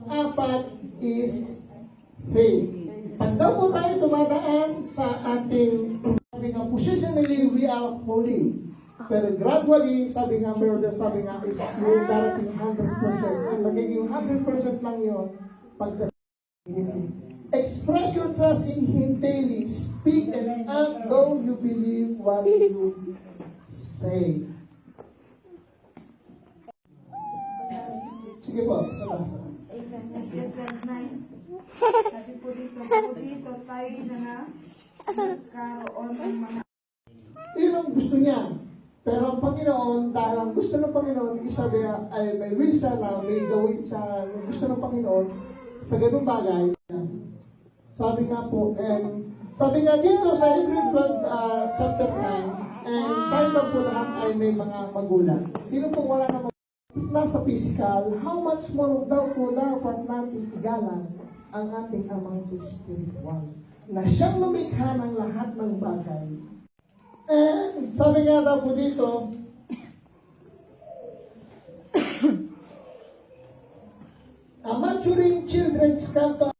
Apat is faith. Pag daw po tayo tumadaan sa ating, sabi nga, positionally we are holy. Pero gradually, sabi nga, sabi nga, is yung darating 100%. Ang magiging 100% lang yun, pagdating. Express your trust in Him daily. Speak and act though you believe what you say. Sige po, nabasa. Sabi po dito tayo na nagkaroon ng mga... Yun ang gusto niya. Pero ang Panginoon, dahil ang gusto ng Panginoon, isabi ay may will siya na may gawin siya, gusto ng Panginoon, sa ganung bagay. Sabi nga po, sabi nga dito sa Hebrews 12, chapter 9, and tayo lang po lahat ay may mga magulang. Sino po wala na nasa physical, how much more daw po dapat natin igalan ang ating amang sa spiritual, na siyang lumikha ng lahat ng bagay. And sabi nga daw po dito, maturing children come to